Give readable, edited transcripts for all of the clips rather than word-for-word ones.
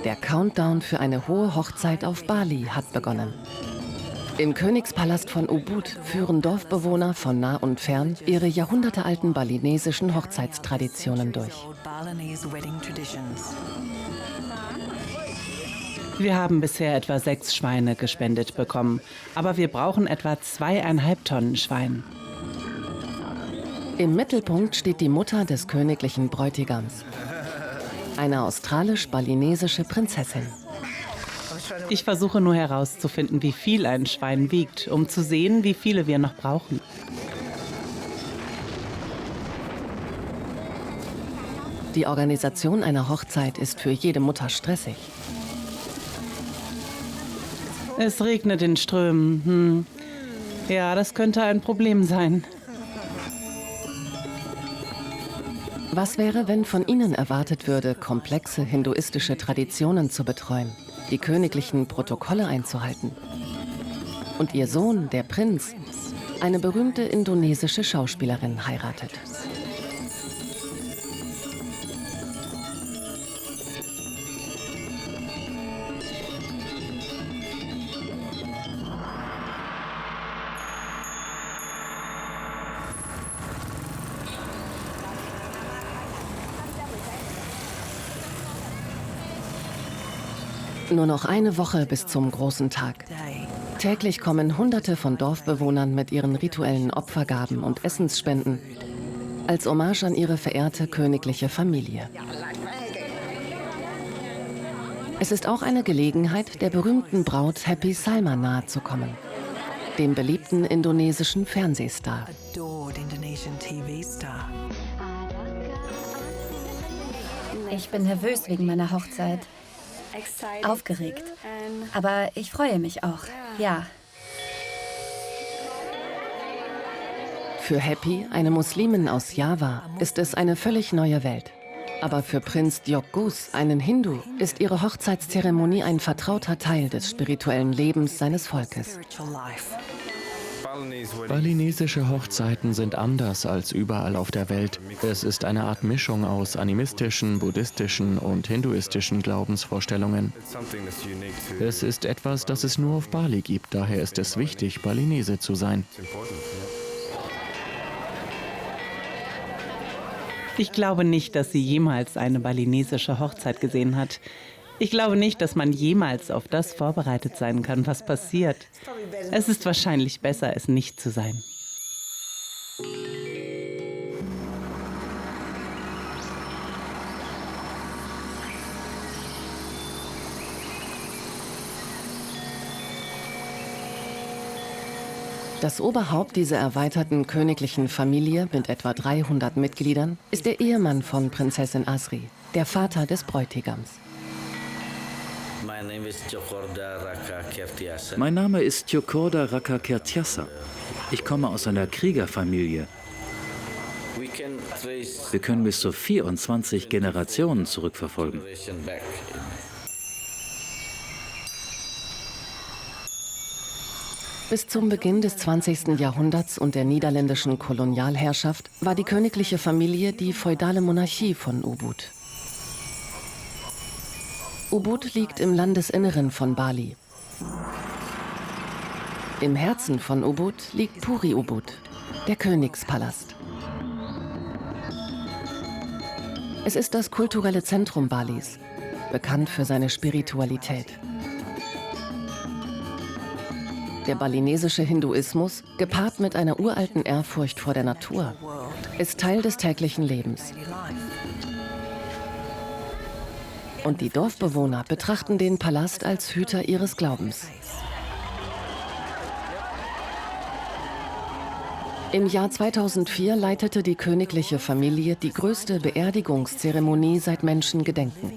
Der Countdown für eine hohe Hochzeit auf Bali hat begonnen. Im Königspalast von Ubud führen Dorfbewohner von nah und fern ihre jahrhundertealten balinesischen Hochzeitstraditionen durch. Wir haben bisher etwa 6 Schweine gespendet bekommen, aber wir brauchen etwa 2,5 Tonnen Schwein. Im Mittelpunkt steht die Mutter des königlichen Bräutigams, eine australisch-balinesische Prinzessin. Ich versuche nur herauszufinden, wie viel ein Schwein wiegt, um zu sehen, wie viele wir noch brauchen. Die Organisation einer Hochzeit ist für jede Mutter stressig. Es regnet in Strömen. Ja, das könnte ein Problem sein. Was wäre, wenn von Ihnen erwartet würde, komplexe hinduistische Traditionen zu betreuen, die königlichen Protokolle einzuhalten? Und Ihr Sohn, der Prinz, eine berühmte indonesische Schauspielerin heiratet. Nur noch eine Woche bis zum großen Tag. Täglich kommen Hunderte von Dorfbewohnern mit ihren rituellen Opfergaben und Essensspenden als Hommage an ihre verehrte königliche Familie. Es ist auch eine Gelegenheit, der berühmten Braut Happy Salma nahezukommen, dem beliebten indonesischen Fernsehstar. Ich bin nervös wegen meiner Hochzeit. Aufgeregt. Aber ich freue mich auch, ja. Für Happy, eine Muslimin aus Java, ist es eine völlig neue Welt. Aber für Prinz Djok einen Hindu, ist ihre Hochzeitszeremonie ein vertrauter Teil des spirituellen Lebens seines Volkes. Balinesische Hochzeiten sind anders als überall auf der Welt. Es ist eine Art Mischung aus animistischen, buddhistischen und hinduistischen Glaubensvorstellungen. Es ist etwas, das es nur auf Bali gibt, daher ist es wichtig, Balinese zu sein. Ich glaube nicht, dass sie jemals eine balinesische Hochzeit gesehen hat. Ich glaube nicht, dass man jemals auf das vorbereitet sein kann, was passiert. Es ist wahrscheinlich besser, es nicht zu sein. Das Oberhaupt dieser erweiterten königlichen Familie mit etwa 300 Mitgliedern ist der Ehemann von Prinzessin Asri, der Vater des Bräutigams. Mein Name ist Tjokorda Rakkakertiassa. Ich komme aus einer Kriegerfamilie. Wir können bis zu 24 Generationen zurückverfolgen. Bis zum Beginn des 20. Jahrhunderts und der niederländischen Kolonialherrschaft war die königliche Familie die feudale Monarchie von Ubud. Ubud liegt im Landesinneren von Bali. Im Herzen von Ubud liegt Puri Ubud, der Königspalast. Es ist das kulturelle Zentrum Balis, bekannt für seine Spiritualität. Der balinesische Hinduismus, gepaart mit einer uralten Ehrfurcht vor der Natur, ist Teil des täglichen Lebens. Und die Dorfbewohner betrachten den Palast als Hüter ihres Glaubens. Im Jahr 2004 leitete die königliche Familie die größte Beerdigungszeremonie seit Menschen gedenken.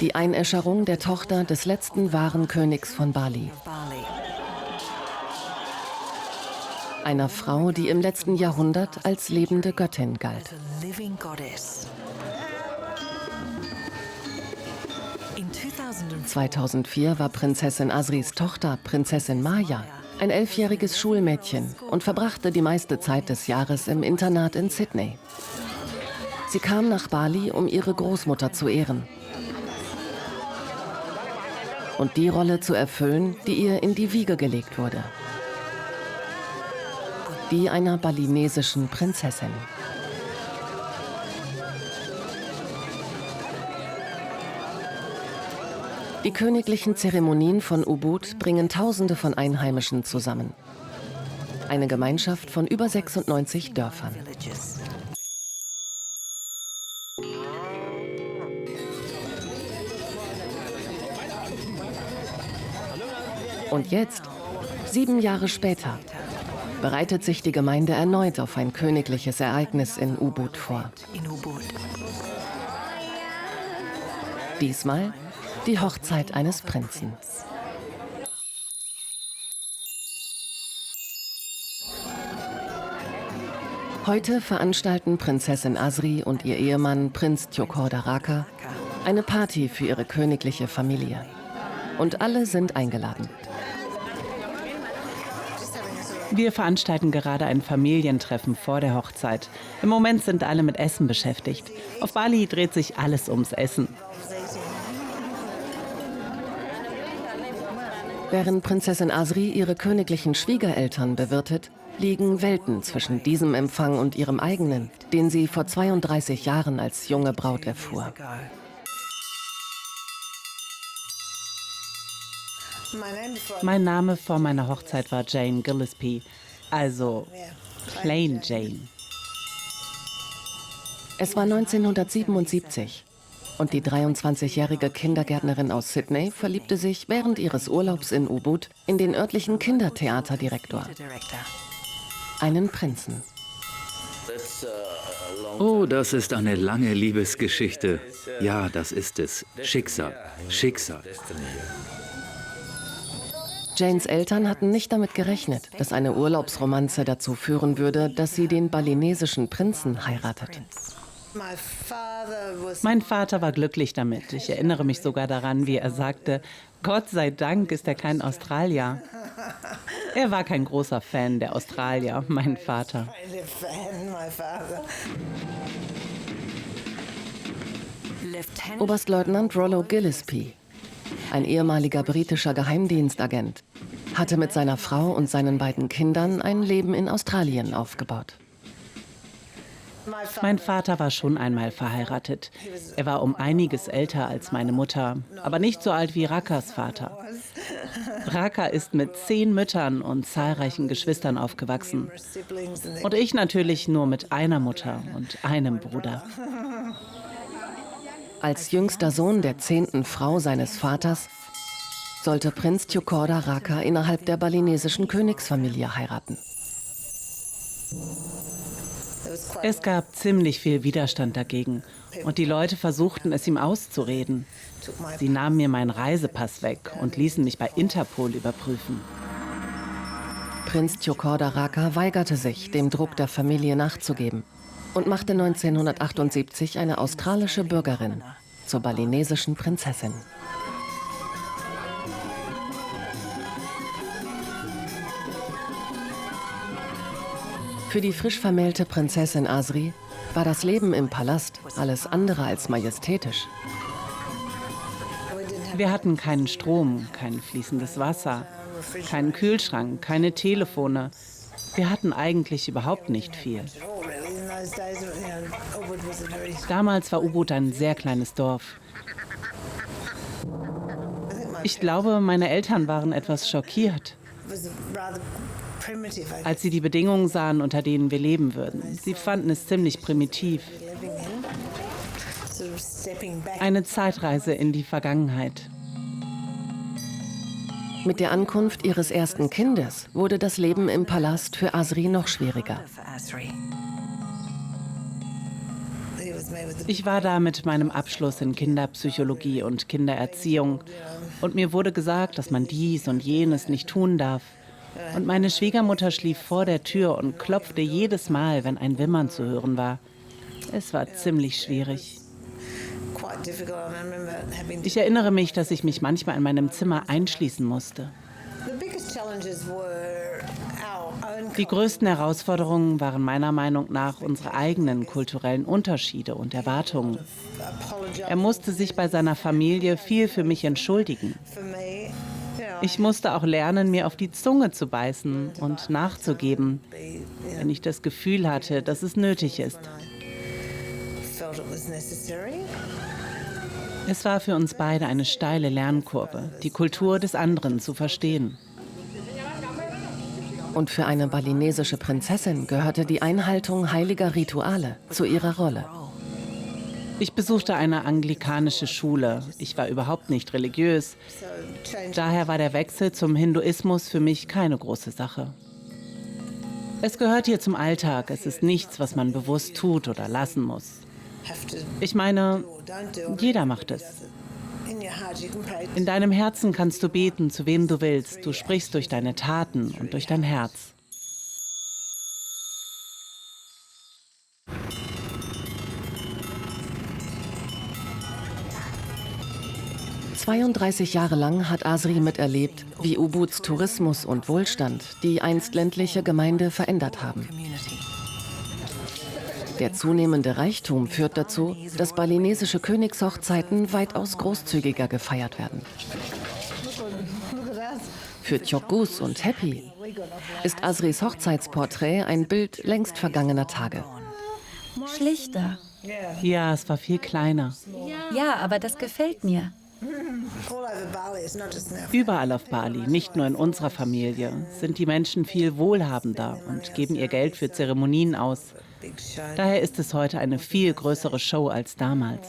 Die Einäscherung der Tochter des letzten wahren Königs von Bali. Einer Frau, die im letzten Jahrhundert als lebende Göttin galt. 2004 war Prinzessin Asris Tochter, Prinzessin Maya, ein 11-jähriges Schulmädchen und verbrachte die meiste Zeit des Jahres im Internat in Sydney. Sie kam nach Bali, um ihre Großmutter zu ehren und die Rolle zu erfüllen, die ihr in die Wiege gelegt wurde. Die einer balinesischen Prinzessin. Die königlichen Zeremonien von Ubud bringen Tausende von Einheimischen zusammen. Eine Gemeinschaft von über 96 Dörfern. Und jetzt, 7 Jahre später, bereitet sich die Gemeinde erneut auf ein königliches Ereignis in Ubud vor. Diesmal die Hochzeit eines Prinzen. Heute veranstalten Prinzessin Asri und ihr Ehemann Prinz Tjokorda Raka eine Party für ihre königliche Familie. Und alle sind eingeladen. Wir veranstalten gerade ein Familientreffen vor der Hochzeit. Im Moment sind alle mit Essen beschäftigt. Auf Bali dreht sich alles ums Essen. Während Prinzessin Asri ihre königlichen Schwiegereltern bewirtet, liegen Welten zwischen diesem Empfang und ihrem eigenen, den sie vor 32 Jahren als junge Braut erfuhr. Mein Name vor meiner Hochzeit war Jane Gillespie, also Plain Jane. Es war 1977 und die 23-jährige Kindergärtnerin aus Sydney verliebte sich während ihres Urlaubs in Ubud in den örtlichen Kindertheaterdirektor, einen Prinzen. Oh, das ist eine lange Liebesgeschichte. Ja, das ist es. Schicksal. Schicksal. Janes Eltern hatten nicht damit gerechnet, dass eine Urlaubsromanze dazu führen würde, dass sie den balinesischen Prinzen heiratet. Mein Vater war glücklich damit. Ich erinnere mich sogar daran, wie er sagte, Gott sei Dank ist er kein Australier. Er war kein großer Fan der Australier, mein Vater. Oberstleutnant Rollo Gillespie, ein ehemaliger britischer Geheimdienstagent, hatte mit seiner Frau und seinen beiden Kindern ein Leben in Australien aufgebaut. Mein Vater war schon einmal verheiratet. Er war um einiges älter als meine Mutter, aber nicht so alt wie Rakas Vater. Raka ist mit 10 Müttern und zahlreichen Geschwistern aufgewachsen. Und ich natürlich nur mit einer Mutter und einem Bruder. Als jüngster Sohn der 10. Frau seines Vaters sollte Prinz Tjokorda Raka innerhalb der balinesischen Königsfamilie heiraten. Es gab ziemlich viel Widerstand dagegen und die Leute versuchten, es ihm auszureden. Sie nahmen mir meinen Reisepass weg und ließen mich bei Interpol überprüfen. Prinz Tjokorda Raka weigerte sich, dem Druck der Familie nachzugeben und machte 1978 eine australische Bürgerin zur balinesischen Prinzessin. Für die frisch vermählte Prinzessin Asri war das Leben im Palast alles andere als majestätisch. Wir hatten keinen Strom, kein fließendes Wasser, keinen Kühlschrank, keine Telefone. Wir hatten eigentlich überhaupt nicht viel. Damals war Ubud ein sehr kleines Dorf. Ich glaube, meine Eltern waren etwas schockiert, als sie die Bedingungen sahen, unter denen wir leben würden. Sie fanden es ziemlich primitiv. Eine Zeitreise in die Vergangenheit. Mit der Ankunft ihres ersten Kindes wurde das Leben im Palast für Asri noch schwieriger. Ich war da mit meinem Abschluss in Kinderpsychologie und Kindererziehung. Und mir wurde gesagt, dass man dies und jenes nicht tun darf. Und meine Schwiegermutter schlief vor der Tür und klopfte jedes Mal, wenn ein Wimmern zu hören war. Es war ziemlich schwierig. Ich erinnere mich, dass ich mich manchmal in meinem Zimmer einschließen musste. Die größten Herausforderungen waren meiner Meinung nach unsere eigenen kulturellen Unterschiede und Erwartungen. Er musste sich bei seiner Familie viel für mich entschuldigen. Ich musste auch lernen, mir auf die Zunge zu beißen und nachzugeben, wenn ich das Gefühl hatte, dass es nötig ist. Es war für uns beide eine steile Lernkurve, die Kultur des anderen zu verstehen. Und für eine balinesische Prinzessin gehörte die Einhaltung heiliger Rituale zu ihrer Rolle. Ich besuchte eine anglikanische Schule. Ich war überhaupt nicht religiös. Daher war der Wechsel zum Hinduismus für mich keine große Sache. Es gehört hier zum Alltag. Es ist nichts, was man bewusst tut oder lassen muss. Ich meine, jeder macht es. In deinem Herzen kannst du beten, zu wem du willst. Du sprichst durch deine Taten und durch dein Herz. ...32 Jahre lang hat Asri miterlebt, wie Ubuds Tourismus und Wohlstand die einst ländliche Gemeinde verändert haben. Der zunehmende Reichtum führt dazu, dass balinesische Königshochzeiten weitaus großzügiger gefeiert werden. Für Tjokgus und Happy ist Asris Hochzeitsporträt ein Bild längst vergangener Tage. Schlichter. Ja, es war viel kleiner. Ja, aber das gefällt mir. Überall auf Bali, nicht nur in unserer Familie, sind die Menschen viel wohlhabender und geben ihr Geld für Zeremonien aus. Daher ist es heute eine viel größere Show als damals.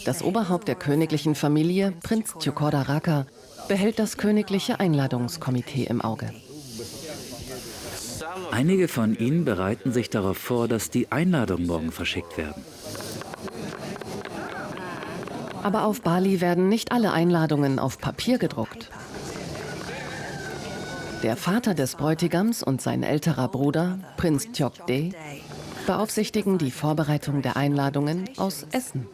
Das Oberhaupt der königlichen Familie, Prinz Tjokorda Raka, behält das königliche Einladungskomitee im Auge. Einige von ihnen bereiten sich darauf vor, dass die Einladungen morgen verschickt werden. Aber auf Bali werden nicht alle Einladungen auf Papier gedruckt. Der Vater des Bräutigams und sein älterer Bruder, Prinz Tjokde, beaufsichtigen die Vorbereitung der Einladungen aus Essen.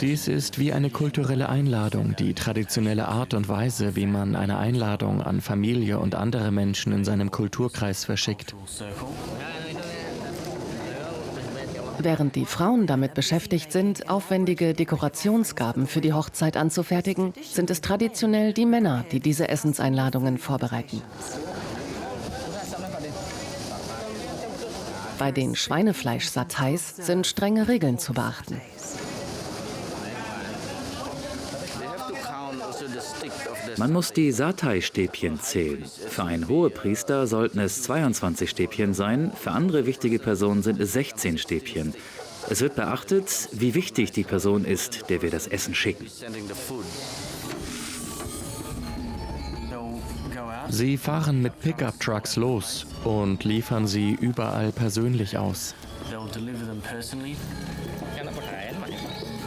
Dies ist wie eine kulturelle Einladung, die traditionelle Art und Weise, wie man eine Einladung an Familie und andere Menschen in seinem Kulturkreis verschickt. Während die Frauen damit beschäftigt sind, aufwendige Dekorationsgaben für die Hochzeit anzufertigen, sind es traditionell die Männer, die diese Essenseinladungen vorbereiten. Bei den Schweinefleisch-Satais sind strenge Regeln zu beachten. Man muss die Satai-Stäbchen zählen. Für einen Hohepriester sollten es 22 Stäbchen sein, für andere wichtige Personen sind es 16 Stäbchen. Es wird beachtet, wie wichtig die Person ist, der wir das Essen schicken. Sie fahren mit Pickup-Trucks los und liefern sie überall persönlich aus.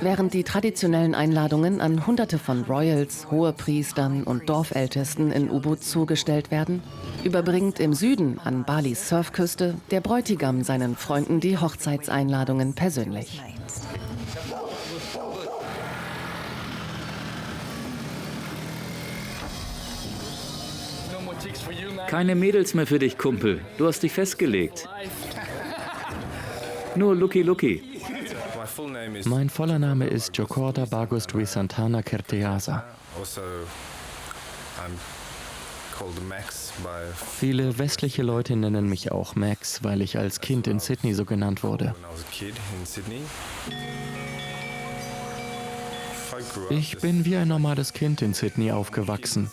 Während die traditionellen Einladungen an Hunderte von Royals, Hohepriestern und Dorfältesten in Ubud zugestellt werden, überbringt im Süden an Balis Surfküste der Bräutigam seinen Freunden die Hochzeitseinladungen persönlich. Keine Mädels mehr für dich, Kumpel. Du hast dich festgelegt. Nur Lucky Lucky. Mein voller Name ist Tjokorda Bagus Dwi Santana Kerteasa. Viele westliche Leute nennen mich auch Max, weil ich als Kind in Sydney so genannt wurde. Ich bin wie ein normales Kind in Sydney aufgewachsen.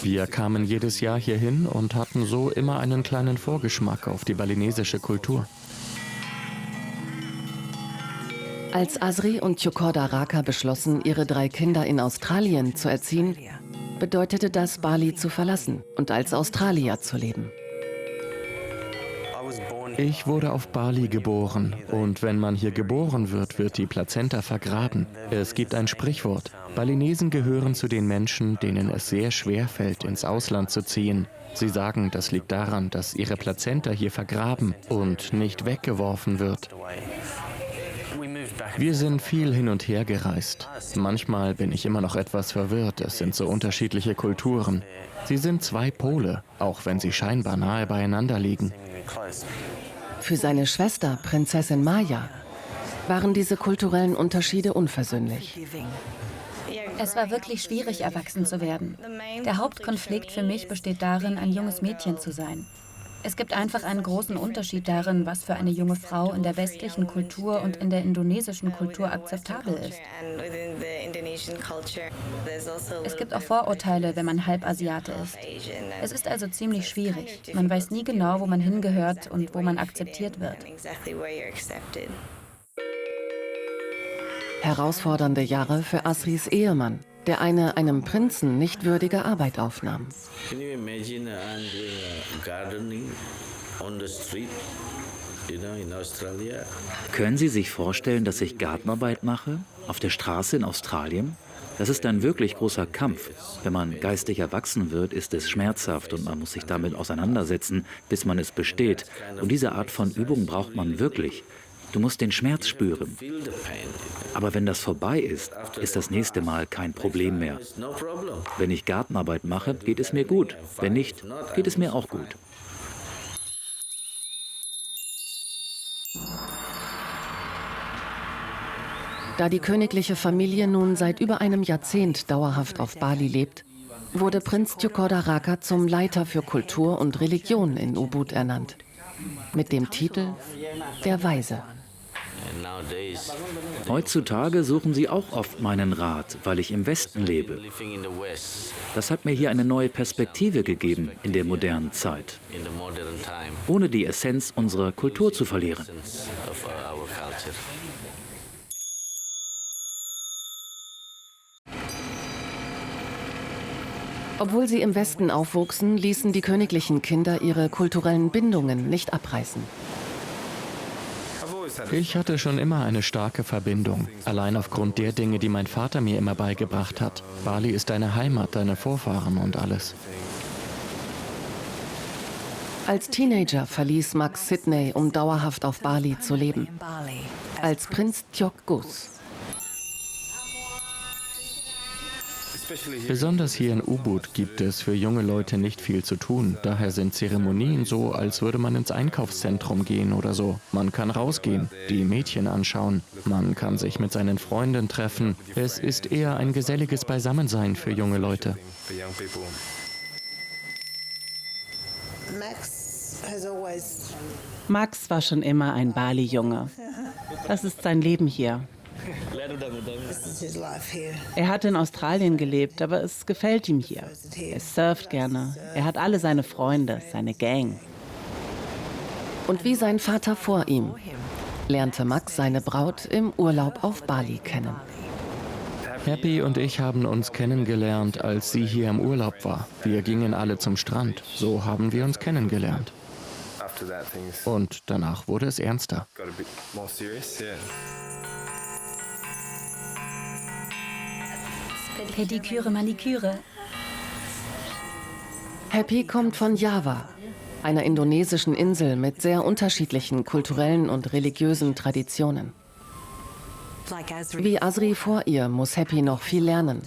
Wir kamen jedes Jahr hierhin und hatten so immer einen kleinen Vorgeschmack auf die balinesische Kultur. Als Asri und Tjokorda Raka beschlossen, ihre 3 Kinder in Australien zu erziehen, bedeutete das, Bali zu verlassen und als Australier zu leben. Ich wurde auf Bali geboren und wenn man hier geboren wird, wird die Plazenta vergraben. Es gibt ein Sprichwort. Balinesen gehören zu den Menschen, denen es sehr schwer fällt, ins Ausland zu ziehen. Sie sagen, das liegt daran, dass ihre Plazenta hier vergraben und nicht weggeworfen wird. Wir sind viel hin und her gereist. Manchmal bin ich immer noch etwas verwirrt. Es sind so unterschiedliche Kulturen. Sie sind zwei Pole, auch wenn sie scheinbar nahe beieinander liegen. Für seine Schwester, Prinzessin Maya, waren diese kulturellen Unterschiede unversöhnlich. Es war wirklich schwierig, erwachsen zu werden. Der Hauptkonflikt für mich besteht darin, ein junges Mädchen zu sein. Es gibt einfach einen großen Unterschied darin, was für eine junge Frau in der westlichen Kultur und in der indonesischen Kultur akzeptabel ist. Es gibt auch Vorurteile, wenn man Halbasiate ist. Es ist also ziemlich schwierig. Man weiß nie genau, wo man hingehört und wo man akzeptiert wird. Herausfordernde Jahre für Asris Ehemann, der eine einem Prinzen nicht würdige Arbeit aufnahm. Can you imagine gardening on the street, in Australia? Können Sie sich vorstellen, dass ich Gartenarbeit mache? Auf der Straße in Australien? Das ist ein wirklich großer Kampf. Wenn man geistig erwachsen wird, ist es schmerzhaft und man muss sich damit auseinandersetzen, bis man es besteht. Und diese Art von Übung braucht man wirklich. Du musst den Schmerz spüren. Aber wenn das vorbei ist, ist das nächste Mal kein Problem mehr. Wenn ich Gartenarbeit mache, geht es mir gut. Wenn nicht, geht es mir auch gut. Da die königliche Familie nun seit über einem Jahrzehnt dauerhaft auf Bali lebt, wurde Prinz Tjokorda Raka zum Leiter für Kultur und Religion in Ubud ernannt. Mit dem Titel Der Weise. Heutzutage suchen sie auch oft meinen Rat, weil ich im Westen lebe. Das hat mir hier eine neue Perspektive gegeben in der modernen Zeit, ohne die Essenz unserer Kultur zu verlieren. Obwohl sie im Westen aufwuchsen, ließen die königlichen Kinder ihre kulturellen Bindungen nicht abreißen. Ich hatte schon immer eine starke Verbindung, allein aufgrund der Dinge, die mein Vater mir immer beigebracht hat. Bali ist deine Heimat, deine Vorfahren und alles. Als Teenager verließ Max Sydney, um dauerhaft auf Bali zu leben. Als Prinz Tjok Gus. Besonders hier in Ubud gibt es für junge Leute nicht viel zu tun. Daher sind Zeremonien so, als würde man ins Einkaufszentrum gehen oder so. Man kann rausgehen, die Mädchen anschauen, man kann sich mit seinen Freunden treffen. Es ist eher ein geselliges Beisammensein für junge Leute. Max war schon immer ein Bali-Junge. Das ist sein Leben hier. Er hat in Australien gelebt, aber es gefällt ihm hier. Er surft gerne. Er hat alle seine Freunde, seine Gang. Und wie sein Vater vor ihm, lernte Max seine Braut im Urlaub auf Bali kennen. Happy und ich haben uns kennengelernt, als sie hier im Urlaub war. Wir gingen alle zum Strand. So haben wir uns kennengelernt. Und danach wurde es ernster. Pediküre, Maniküre. Happy kommt von Java, einer indonesischen Insel mit sehr unterschiedlichen kulturellen und religiösen Traditionen. Wie Asri vor ihr muss Happy noch viel lernen,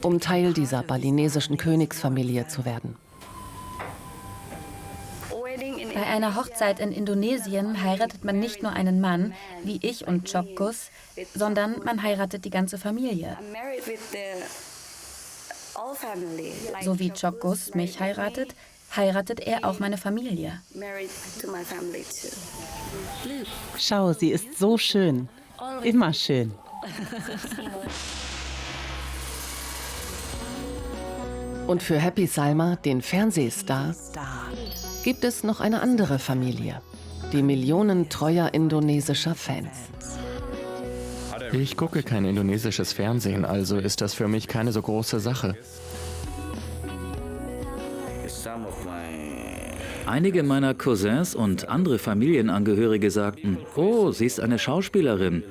um Teil dieser balinesischen Königsfamilie zu werden. Bei einer Hochzeit in Indonesien heiratet man nicht nur einen Mann, wie ich und Tjok Gus, sondern man heiratet die ganze Familie. So wie Tjok Gus mich heiratet, heiratet er auch meine Familie. Schau, sie ist so schön. Immer schön. Und für Happy Salma, den Fernsehstar, gibt es noch eine andere Familie, die Millionen treuer indonesischer Fans. Ich gucke kein indonesisches Fernsehen, also ist das für mich keine so große Sache. Einige meiner Cousins und andere Familienangehörige sagten, oh, sie ist eine Schauspielerin.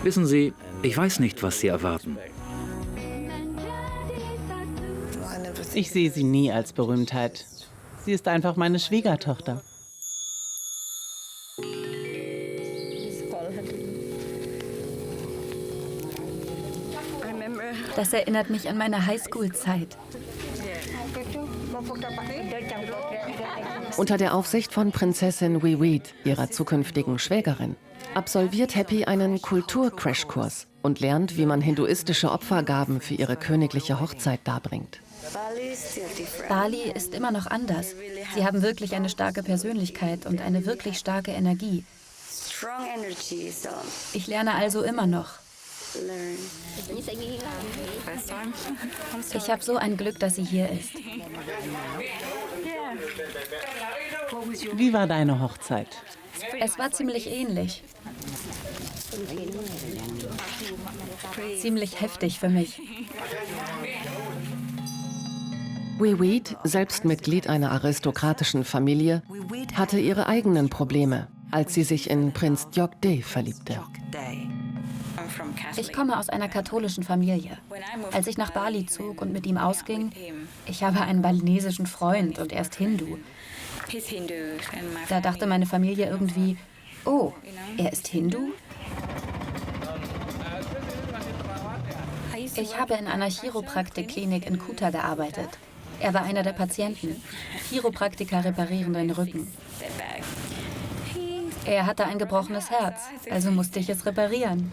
Wissen Sie, ich weiß nicht, was Sie erwarten. Ich sehe sie nie als Berühmtheit. Sie ist einfach meine Schwiegertochter. Das erinnert mich an meine Highschool-Zeit. Unter der Aufsicht von Prinzessin Wiwit, ihrer zukünftigen Schwägerin, absolviert Happy einen Kultur-Crashkurs und lernt, wie man hinduistische Opfergaben für ihre königliche Hochzeit darbringt. Bali ist immer noch anders. Sie haben wirklich eine starke Persönlichkeit und eine wirklich starke Energie. Ich lerne also immer noch. Ich habe so ein Glück, dass sie hier ist. Wie war deine Hochzeit? Es war ziemlich ähnlich. Ziemlich heftig für mich. Wiwit, selbst Mitglied einer aristokratischen Familie, hatte ihre eigenen Probleme, als sie sich in Prinz Jokde verliebte. Ich komme aus einer katholischen Familie. Als ich nach Bali zog und mit ihm ausging, ich habe einen balinesischen Freund und er ist Hindu. Da dachte meine Familie irgendwie, oh, er ist Hindu? Ich habe in einer Chiropraktikklinik in Kuta gearbeitet. Er war einer der Patienten. Chiropraktiker reparieren den Rücken. Er hatte ein gebrochenes Herz, also musste ich es reparieren.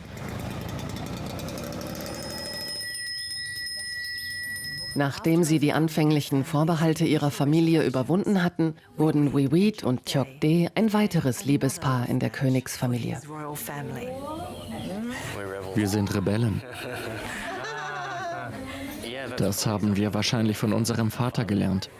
Nachdem sie die anfänglichen Vorbehalte ihrer Familie überwunden hatten, wurden Wiwit und Jokde ein weiteres Liebespaar in der Königsfamilie. Wir sind Rebellen. Das haben wir wahrscheinlich von unserem Vater gelernt.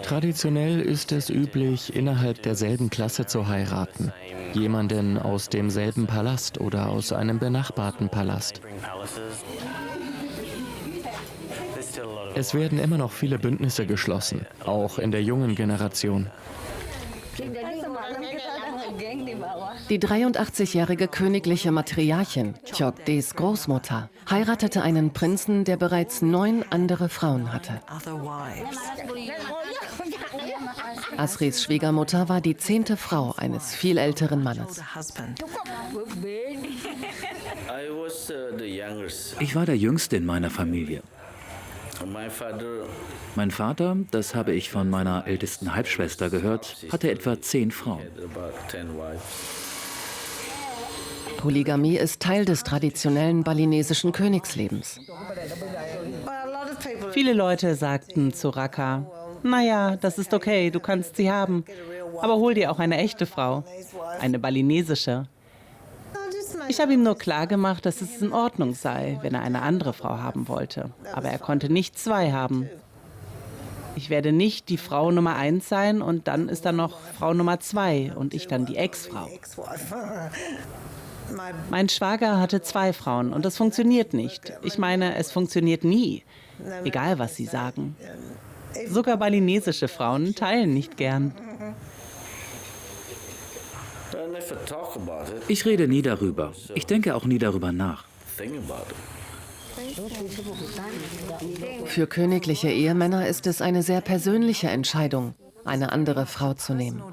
Traditionell ist es üblich, innerhalb derselben Klasse zu heiraten. Jemanden aus demselben Palast oder aus einem benachbarten Palast. Es werden immer noch viele Bündnisse geschlossen, auch in der jungen Generation. Die 83-jährige königliche Matriarchin, Jokdes Großmutter, heiratete einen Prinzen, der bereits 9 andere Frauen hatte. Asris Schwiegermutter war die 10. Frau eines viel älteren Mannes. Ich war der Jüngste in meiner Familie. Mein Vater, das habe ich von meiner ältesten Halbschwester gehört, hatte etwa 10 Frauen. Polygamie ist Teil des traditionellen balinesischen Königslebens. Viele Leute sagten zu Raka, naja, das ist okay, du kannst sie haben, aber hol dir auch eine echte Frau, eine balinesische. Ich habe ihm nur klargemacht, dass es in Ordnung sei, wenn er eine andere Frau haben wollte. Aber er konnte nicht 2 haben. Ich werde nicht die Frau Nummer 1 sein und dann ist da noch Frau Nummer 2 und ich dann die Ex-Frau. Mein Schwager hatte 2 Frauen und das funktioniert nicht. Ich meine, es funktioniert nie, egal was sie sagen. Sogar balinesische Frauen teilen nicht gern. Ich rede nie darüber. Ich denke auch nie darüber nach. Für königliche Ehemänner ist es eine sehr persönliche Entscheidung, eine andere Frau zu nehmen.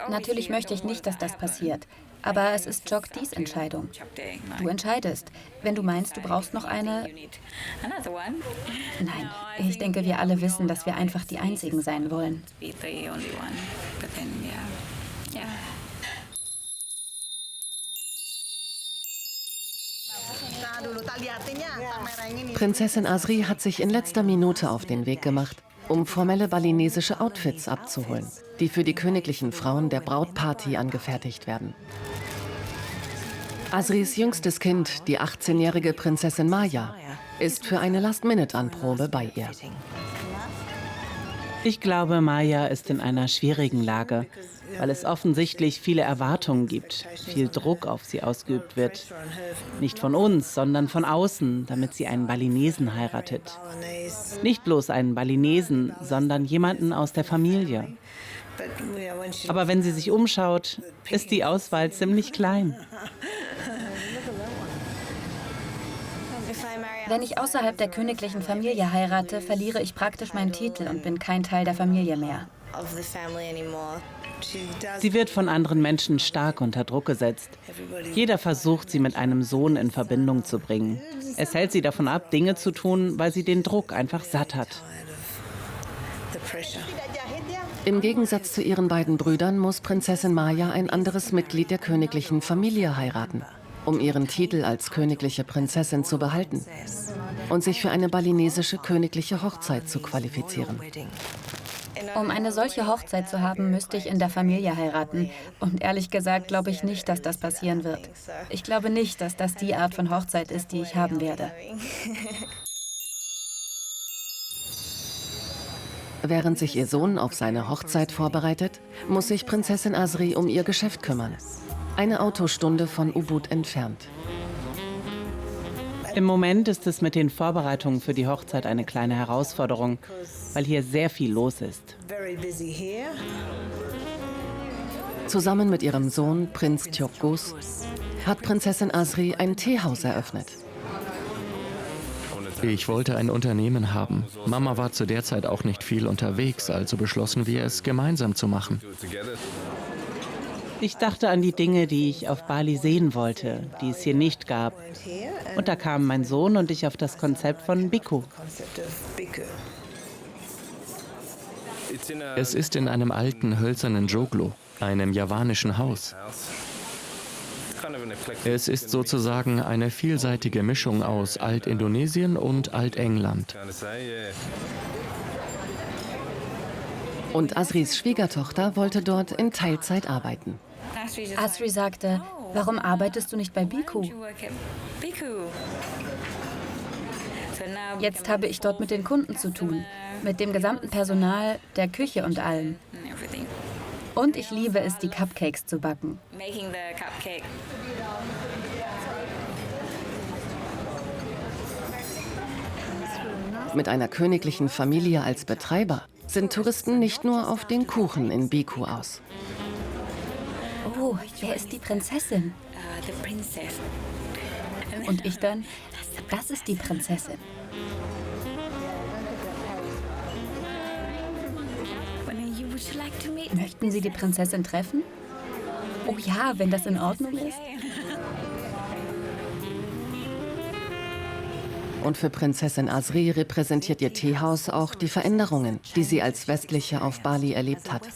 Natürlich möchte ich nicht, dass das passiert. Aber es ist Jokdes Entscheidung. Du entscheidest. Wenn du meinst, du brauchst noch eine... Nein, ich denke, wir alle wissen, dass wir einfach die Einzigen sein wollen. Prinzessin Asri hat sich in letzter Minute auf den Weg gemacht, um formelle balinesische Outfits abzuholen, die für die königlichen Frauen der Brautparty angefertigt werden. Asris jüngstes Kind, die 18-jährige Prinzessin Maya, ist für eine Last-Minute-Anprobe bei ihr. Ich glaube, Maya ist in einer schwierigen Lage, weil es offensichtlich viele Erwartungen gibt, viel Druck auf sie ausgeübt wird. Nicht von uns, sondern von außen, damit sie einen Balinesen heiratet. Nicht bloß einen Balinesen, sondern jemanden aus der Familie. Aber wenn sie sich umschaut, ist die Auswahl ziemlich klein. Wenn ich außerhalb der königlichen Familie heirate, verliere ich praktisch meinen Titel und bin kein Teil der Familie mehr. Sie wird von anderen Menschen stark unter Druck gesetzt. Jeder versucht, sie mit einem Sohn in Verbindung zu bringen. Es hält sie davon ab, Dinge zu tun, weil sie den Druck einfach satt hat. Im Gegensatz zu ihren beiden Brüdern muss Prinzessin Maya ein anderes Mitglied der königlichen Familie heiraten, um ihren Titel als königliche Prinzessin zu behalten und sich für eine balinesische königliche Hochzeit zu qualifizieren. Um eine solche Hochzeit zu haben, müsste ich in der Familie heiraten. Und ehrlich gesagt glaube ich nicht, dass das passieren wird. Ich glaube nicht, dass das die Art von Hochzeit ist, die ich haben werde. Während sich ihr Sohn auf seine Hochzeit vorbereitet, muss sich Prinzessin Asri um ihr Geschäft kümmern. Eine Autostunde von Ubud entfernt. Im Moment ist es mit den Vorbereitungen für die Hochzeit eine kleine Herausforderung, weil hier sehr viel los ist. Zusammen mit ihrem Sohn, Prinz Tjokgus, hat Prinzessin Asri ein Teehaus eröffnet. Ich wollte ein Unternehmen haben. Mama war zu der Zeit auch nicht viel unterwegs, also beschlossen wir, es gemeinsam zu machen. Ich dachte an die Dinge, die ich auf Bali sehen wollte, die es hier nicht gab. Und da kamen mein Sohn und ich auf das Konzept von Bhikkhu. Es ist in einem alten, hölzernen Joglo, einem javanischen Haus. Es ist sozusagen eine vielseitige Mischung aus Alt-Indonesien und Alt-England. Und Asris Schwiegertochter wollte dort in Teilzeit arbeiten. Asri sagte, warum arbeitest du nicht bei Bhikkhu? Jetzt habe ich dort mit den Kunden zu tun, mit dem gesamten Personal, der Küche und allem. Und ich liebe es, die Cupcakes zu backen. Mit einer königlichen Familie als Betreiber sind Touristen nicht nur auf den Kuchen in Bhikkhu aus. Oh, wer ist die Prinzessin? Und ich dann, das ist die Prinzessin. Möchten Sie die Prinzessin treffen? Oh ja, wenn das in Ordnung ist. Und für Prinzessin Asri repräsentiert ihr Teehaus auch die Veränderungen, die sie als Westliche auf Bali erlebt hat.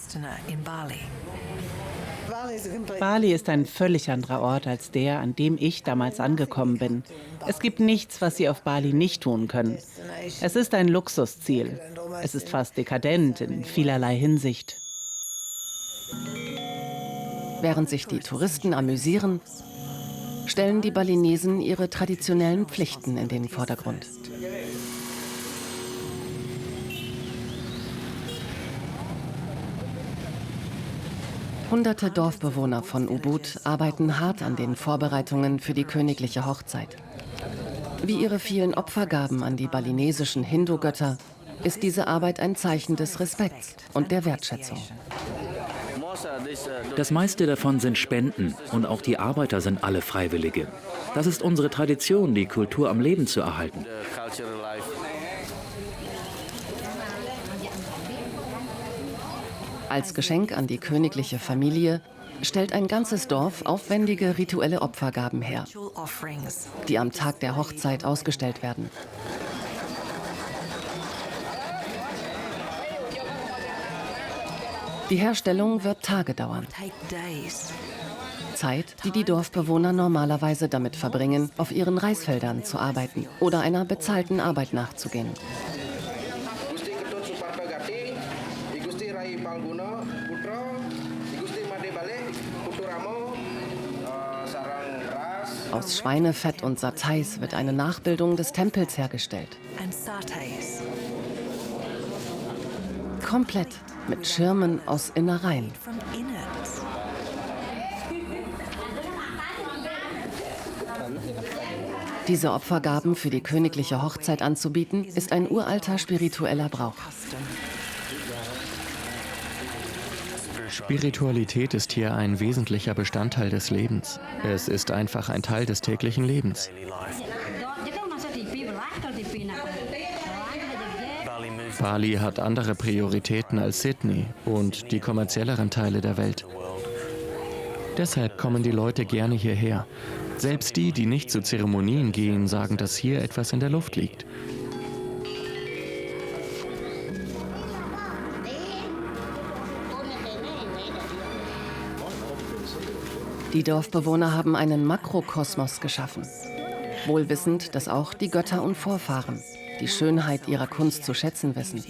Bali ist ein völlig anderer Ort als der, an dem ich damals angekommen bin. Es gibt nichts, was Sie auf Bali nicht tun können. Es ist ein Luxusziel. Es ist fast dekadent in vielerlei Hinsicht. Während sich die Touristen amüsieren, stellen die Balinesen ihre traditionellen Pflichten in den Vordergrund. Hunderte Dorfbewohner von Ubud arbeiten hart an den Vorbereitungen für die königliche Hochzeit. Wie ihre vielen Opfergaben an die balinesischen Hindu-Götter ist diese Arbeit ein Zeichen des Respekts und der Wertschätzung. Das meiste davon sind Spenden und auch die Arbeiter sind alle Freiwillige. Das ist unsere Tradition, die Kultur am Leben zu erhalten. Als Geschenk an die königliche Familie stellt ein ganzes Dorf aufwendige rituelle Opfergaben her, die am Tag der Hochzeit ausgestellt werden. Die Herstellung wird Tage dauern. Zeit, die die Dorfbewohner normalerweise damit verbringen, auf ihren Reisfeldern zu arbeiten oder einer bezahlten Arbeit nachzugehen. Aus Schweinefett und Satais wird eine Nachbildung des Tempels hergestellt. Komplett mit Schirmen aus Innereien. Diese Opfergaben für die königliche Hochzeit anzubieten, ist ein uralter spiritueller Brauch. Spiritualität ist hier ein wesentlicher Bestandteil des Lebens. Es ist einfach ein Teil des täglichen Lebens. Bali hat andere Prioritäten als Sydney und die kommerzielleren Teile der Welt. Deshalb kommen die Leute gerne hierher. Selbst die, die nicht zu Zeremonien gehen, sagen, dass hier etwas in der Luft liegt. Die Dorfbewohner haben einen Makrokosmos geschaffen. Wohl wissend, dass auch die Götter und Vorfahren die Schönheit ihrer Kunst zu schätzen wissen.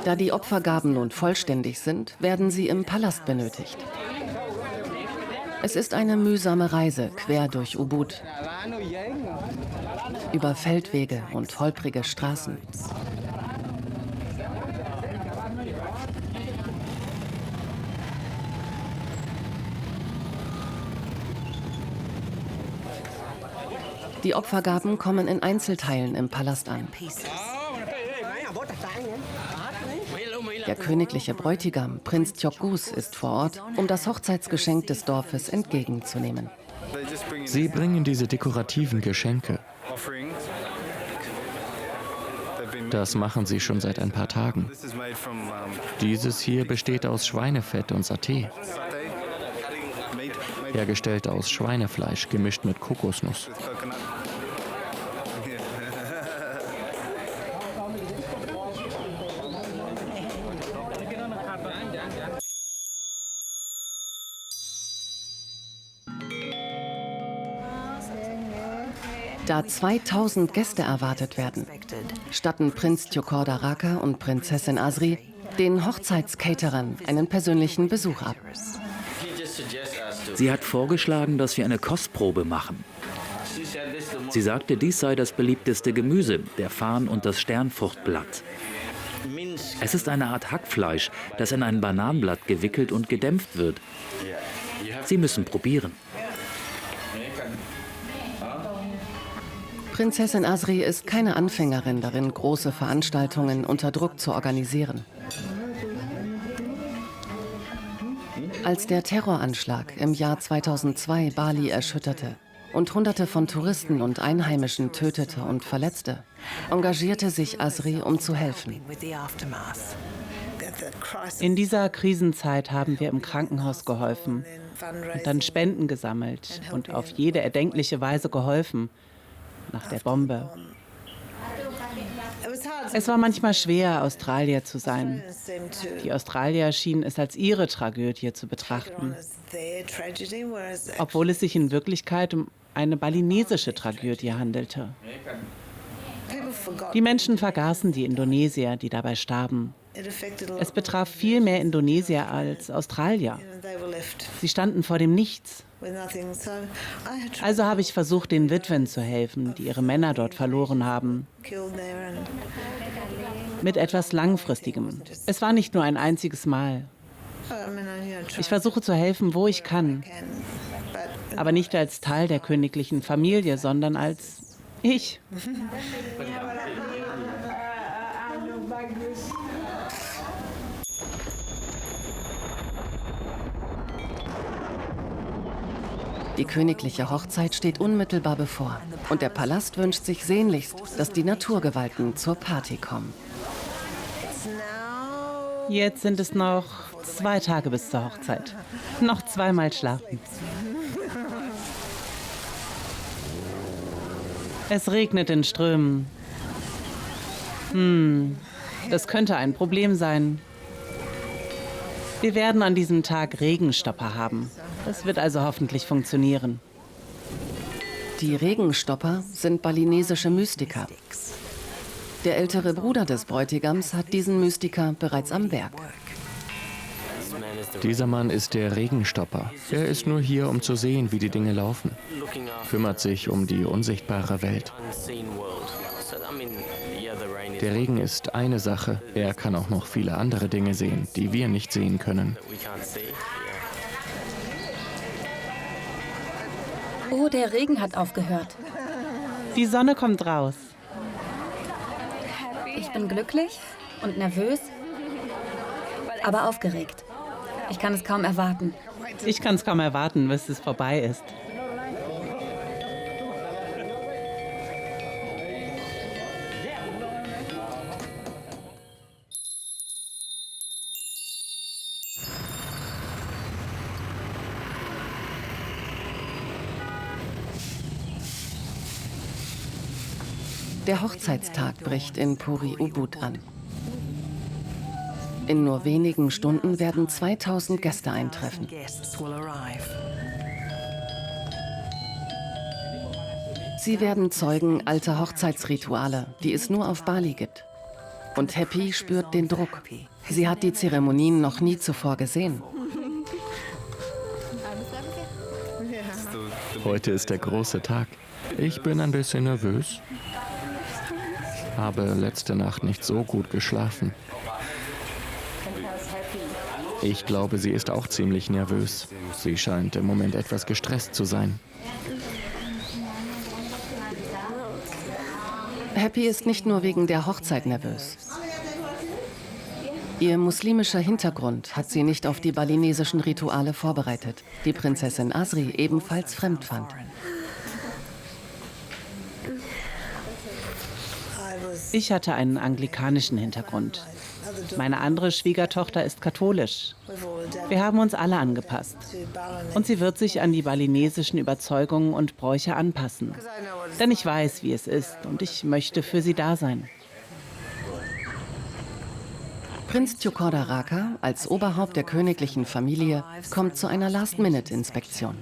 Da die Opfergaben nun vollständig sind, werden sie im Palast benötigt. Es ist eine mühsame Reise quer durch Ubud, über Feldwege und holprige Straßen. Die Opfergaben kommen in Einzelteilen im Palast an. Der königliche Bräutigam, Prinz Tjokgus, ist vor Ort, um das Hochzeitsgeschenk des Dorfes entgegenzunehmen. Sie bringen diese dekorativen Geschenke. Das machen sie schon seit ein paar Tagen. Dieses hier besteht aus Schweinefett und Saté. Hergestellt aus Schweinefleisch, gemischt mit Kokosnuss. Da 2000 Gäste erwartet werden, statten Prinz Tjokorda Raka und Prinzessin Asri den Hochzeitscaterern einen persönlichen Besuch ab. Sie hat vorgeschlagen, dass wir eine Kostprobe machen. Sie sagte, dies sei das beliebteste Gemüse, der Farn und das Sternfruchtblatt. Es ist eine Art Hackfleisch, das in ein Bananenblatt gewickelt und gedämpft wird. Sie müssen probieren. Prinzessin Asri ist keine Anfängerin darin, große Veranstaltungen unter Druck zu organisieren. Als der Terroranschlag im Jahr 2002 Bali erschütterte und Hunderte von Touristen und Einheimischen tötete und verletzte, engagierte sich Asri, um zu helfen. In dieser Krisenzeit haben wir im Krankenhaus geholfen und dann Spenden gesammelt und auf jede erdenkliche Weise geholfen. Nach der Bombe. Es war manchmal schwer, Australier zu sein. Die Australier schienen es als ihre Tragödie zu betrachten, obwohl es sich in Wirklichkeit um eine balinesische Tragödie handelte. Die Menschen vergaßen die Indonesier, die dabei starben. Es betraf viel mehr Indonesier als Australier. Sie standen vor dem Nichts. Also habe ich versucht, den Witwen zu helfen, die ihre Männer dort verloren haben. Mit etwas Langfristigem. Es war nicht nur ein einziges Mal. Ich versuche zu helfen, wo ich kann. Aber nicht als Teil der königlichen Familie, sondern als ich. Die königliche Hochzeit steht unmittelbar bevor und der Palast wünscht sich sehnlichst, dass die Naturgewalten zur Party kommen. Jetzt sind es noch 2 Tage bis zur Hochzeit. Noch 2-mal schlafen. Es regnet in Strömen. Das könnte ein Problem sein. Wir werden an diesem Tag Regenstopper haben. Das wird also hoffentlich funktionieren. Die Regenstopper sind balinesische Mystiker. Der ältere Bruder des Bräutigams hat diesen Mystiker bereits am Werk. Dieser Mann ist der Regenstopper. Er ist nur hier, um zu sehen, wie die Dinge laufen. Kümmert sich um die unsichtbare Welt. Der Regen ist eine Sache. Er kann auch noch viele andere Dinge sehen, die wir nicht sehen können. Oh, der Regen hat aufgehört. Die Sonne kommt raus. Ich bin glücklich und nervös, aber aufgeregt. Ich kann es kaum erwarten. Ich kann es kaum erwarten, bis es vorbei ist. Der Hochzeitstag bricht in Puri Ubud an. In nur wenigen Stunden werden 2000 Gäste eintreffen. Sie werden Zeugen alter Hochzeitsrituale, die es nur auf Bali gibt. Und Happy spürt den Druck. Sie hat die Zeremonien noch nie zuvor gesehen. Heute ist der große Tag. Ich bin ein bisschen nervös. Habe letzte Nacht nicht so gut geschlafen. Ich glaube, sie ist auch ziemlich nervös. Sie scheint im Moment etwas gestresst zu sein. Happy ist nicht nur wegen der Hochzeit nervös. Ihr muslimischer Hintergrund hat sie nicht auf die balinesischen Rituale vorbereitet, die Prinzessin Asri ebenfalls fremd fand. Ich hatte einen anglikanischen Hintergrund. Meine andere Schwiegertochter ist katholisch. Wir haben uns alle angepasst. Und sie wird sich an die balinesischen Überzeugungen und Bräuche anpassen. Denn ich weiß, wie es ist und ich möchte für sie da sein. Prinz Tjokorda Raka, als Oberhaupt der königlichen Familie, kommt zu einer Last-Minute-Inspektion.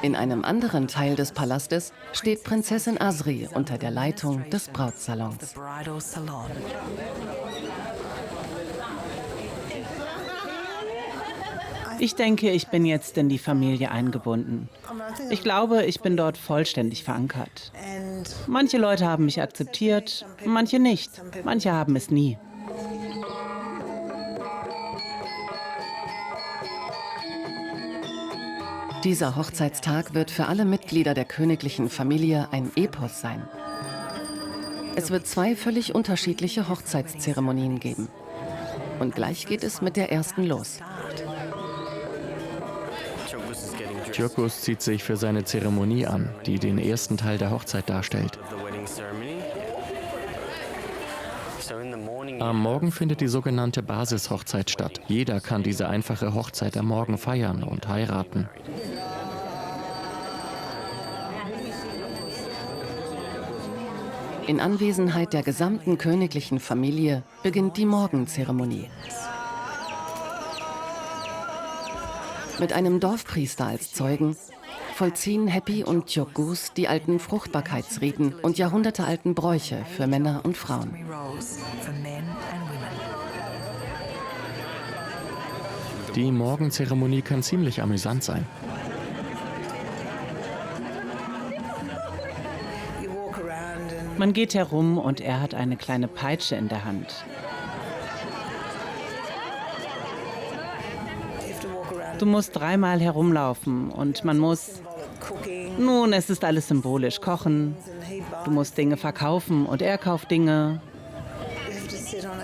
In einem anderen Teil des Palastes steht Prinzessin Asri unter der Leitung des Brautsalons. Ich denke, ich bin jetzt in die Familie eingebunden. Ich glaube, ich bin dort vollständig verankert. Manche Leute haben mich akzeptiert, manche nicht. Manche haben es nie. Dieser Hochzeitstag wird für alle Mitglieder der königlichen Familie ein Epos sein. Es wird 2 völlig unterschiedliche Hochzeitszeremonien geben. Und gleich geht es mit der ersten los. Tjokus zieht sich für seine Zeremonie an, die den ersten Teil der Hochzeit darstellt. Am Morgen findet die sogenannte Basishochzeit statt. Jeder kann diese einfache Hochzeit am Morgen feiern und heiraten. In Anwesenheit der gesamten königlichen Familie beginnt die Morgenzeremonie. Mit einem Dorfpriester als Zeugen vollziehen Happy und Tjokgus die alten Fruchtbarkeitsriten und jahrhundertealten Bräuche für Männer und Frauen. Die Morgenzeremonie kann ziemlich amüsant sein. Man geht herum und er hat eine kleine Peitsche in der Hand. Du musst 3-mal herumlaufen und man muss... Nun, es ist alles symbolisch. Kochen. Du musst Dinge verkaufen und er kauft Dinge.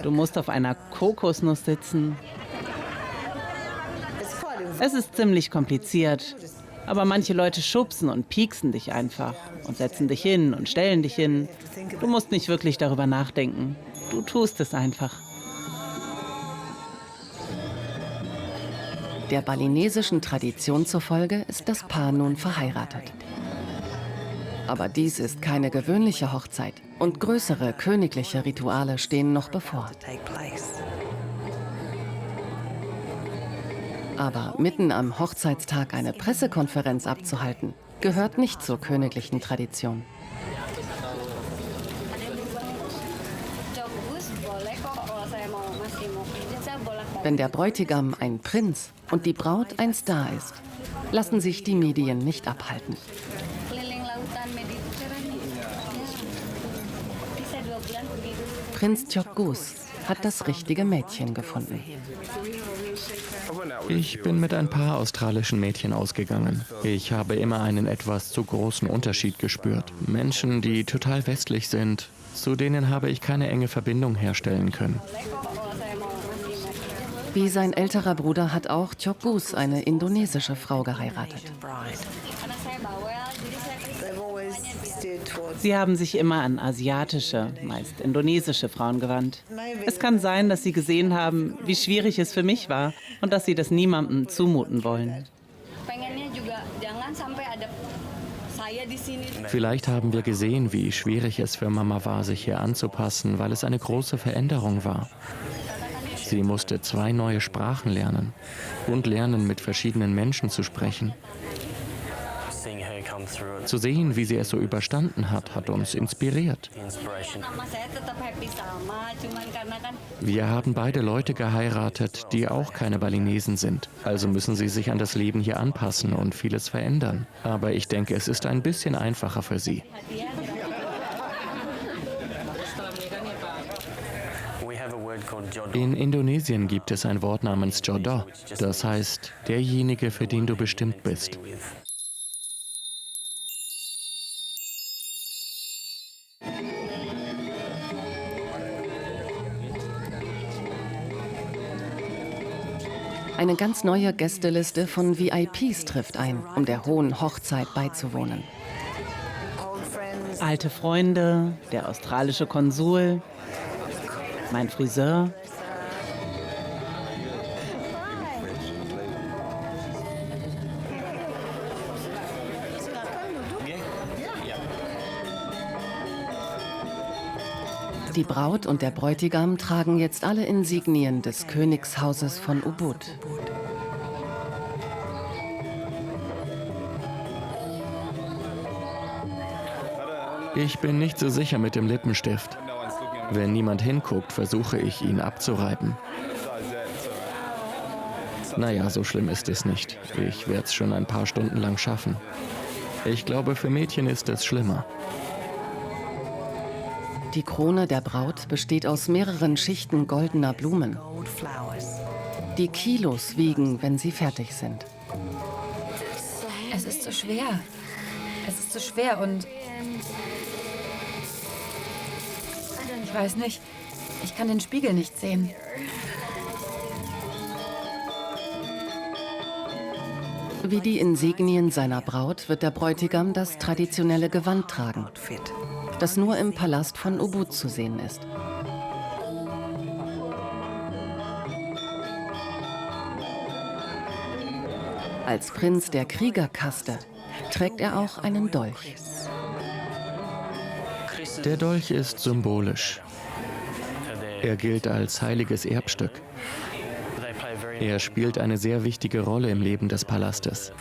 Du musst auf einer Kokosnuss sitzen. Es ist ziemlich kompliziert. Aber manche Leute schubsen und pieksen dich einfach und setzen dich hin und stellen dich hin. Du musst nicht wirklich darüber nachdenken. Du tust es einfach. Der balinesischen Tradition zufolge ist das Paar nun verheiratet. Aber dies ist keine gewöhnliche Hochzeit und größere königliche Rituale stehen noch bevor. Aber mitten am Hochzeitstag eine Pressekonferenz abzuhalten, gehört nicht zur königlichen Tradition. Wenn der Bräutigam ein Prinz und die Braut ein Star ist, lassen sich die Medien nicht abhalten. Prinz Tjokgus hat das richtige Mädchen gefunden. Ich bin mit ein paar australischen Mädchen ausgegangen. Ich habe immer einen etwas zu großen Unterschied gespürt. Menschen, die total westlich sind, zu denen habe ich keine enge Verbindung herstellen können. Wie sein älterer Bruder hat auch Tjokgus eine indonesische Frau geheiratet. Sie haben sich immer an asiatische, meist indonesische Frauen gewandt. Es kann sein, dass sie gesehen haben, wie schwierig es für mich war und dass sie das niemandem zumuten wollen. Vielleicht haben wir gesehen, wie schwierig es für Mama war, sich hier anzupassen, weil es eine große Veränderung war. Sie musste 2 neue Sprachen lernen und lernen, mit verschiedenen Menschen zu sprechen. Zu sehen, wie sie es so überstanden hat, hat uns inspiriert. Wir haben beide Leute geheiratet, die auch keine Balinesen sind. Also müssen sie sich an das Leben hier anpassen und vieles verändern. Aber ich denke, es ist ein bisschen einfacher für sie. In Indonesien gibt es ein Wort namens Jodoh. Das heißt, derjenige, für den du bestimmt bist. Eine ganz neue Gästeliste von VIPs trifft ein, um der hohen Hochzeit beizuwohnen. Alte Freunde, der australische Konsul, mein Friseur. Die Braut und der Bräutigam tragen jetzt alle Insignien des Königshauses von Ubud. Ich bin nicht so sicher mit dem Lippenstift. Wenn niemand hinguckt, versuche ich, ihn abzureiben. Naja, so schlimm ist es nicht. Ich werde es schon ein paar Stunden lang schaffen. Ich glaube, für Mädchen ist es schlimmer. Die Krone der Braut besteht aus mehreren Schichten goldener Blumen, die Kilos wiegen, wenn sie fertig sind. Es ist so schwer. Es ist so schwer und... Ich weiß nicht. Ich kann den Spiegel nicht sehen. Wie die Insignien seiner Braut wird der Bräutigam das traditionelle Gewand tragen, das nur im Palast von Ubud zu sehen ist. Als Prinz der Kriegerkaste trägt er auch einen Dolch. Der Dolch ist symbolisch. Er gilt als heiliges Erbstück. Er spielt eine sehr wichtige Rolle im Leben des Palastes.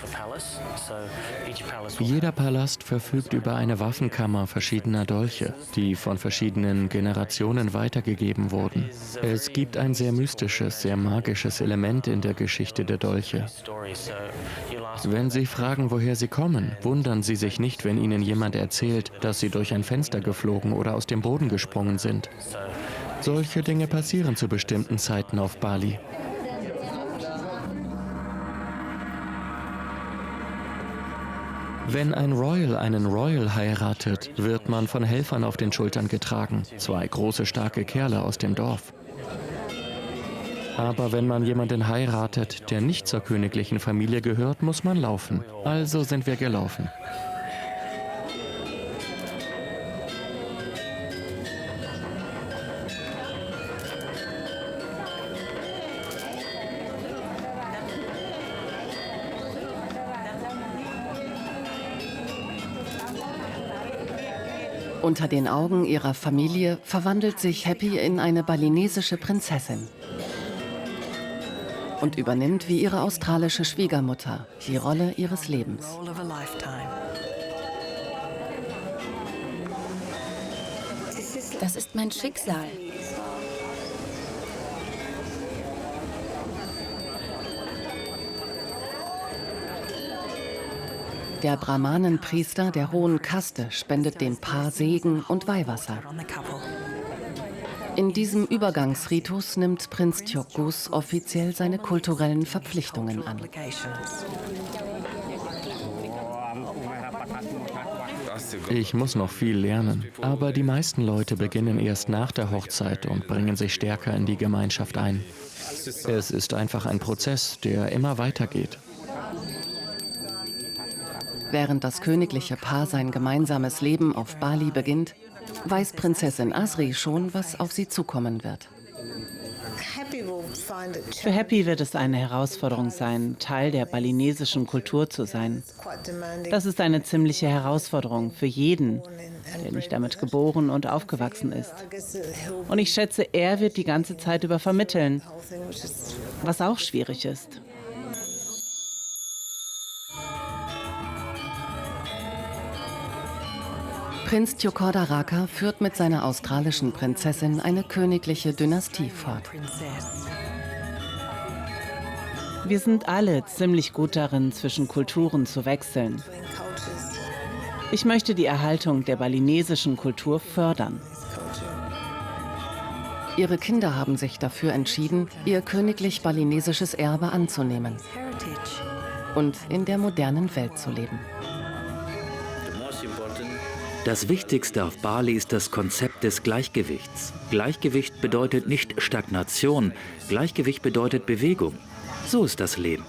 Jeder Palast verfügt über eine Waffenkammer verschiedener Dolche, die von verschiedenen Generationen weitergegeben wurden. Es gibt ein sehr mystisches, sehr magisches Element in der Geschichte der Dolche. Wenn Sie fragen, woher sie kommen, wundern Sie sich nicht, wenn Ihnen jemand erzählt, dass sie durch ein Fenster geflogen oder aus dem Boden gesprungen sind. Solche Dinge passieren zu bestimmten Zeiten auf Bali. Wenn ein Royal einen Royal heiratet, wird man von Helfern auf den Schultern getragen. 2 große, starke Kerle aus dem Dorf. Aber wenn man jemanden heiratet, der nicht zur königlichen Familie gehört, muss man laufen. Also sind wir gelaufen. Unter den Augen ihrer Familie verwandelt sich Happy in eine balinesische Prinzessin und übernimmt wie ihre australische Schwiegermutter die Rolle ihres Lebens. Das ist mein Schicksal. Der Brahmanenpriester der hohen Kaste spendet dem Paar Segen und Weihwasser. In diesem Übergangsritus nimmt Prinz Tjokgus offiziell seine kulturellen Verpflichtungen an. Ich muss noch viel lernen, aber die meisten Leute beginnen erst nach der Hochzeit und bringen sich stärker in die Gemeinschaft ein. Es ist einfach ein Prozess, der immer weitergeht. Während das königliche Paar sein gemeinsames Leben auf Bali beginnt, weiß Prinzessin Asri schon, was auf sie zukommen wird. Für Happy wird es eine Herausforderung sein, Teil der balinesischen Kultur zu sein. Das ist eine ziemliche Herausforderung für jeden, der nicht damit geboren und aufgewachsen ist. Und ich schätze, er wird die ganze Zeit über vermitteln, was auch schwierig ist. Prinz Tjokorda Raka führt mit seiner australischen Prinzessin eine königliche Dynastie fort. Wir sind alle ziemlich gut darin, zwischen Kulturen zu wechseln. Ich möchte die Erhaltung der balinesischen Kultur fördern. Ihre Kinder haben sich dafür entschieden, ihr königlich-balinesisches Erbe anzunehmen und in der modernen Welt zu leben. Das Wichtigste auf Bali ist das Konzept des Gleichgewichts. Gleichgewicht bedeutet nicht Stagnation, Gleichgewicht bedeutet Bewegung. So ist das Leben.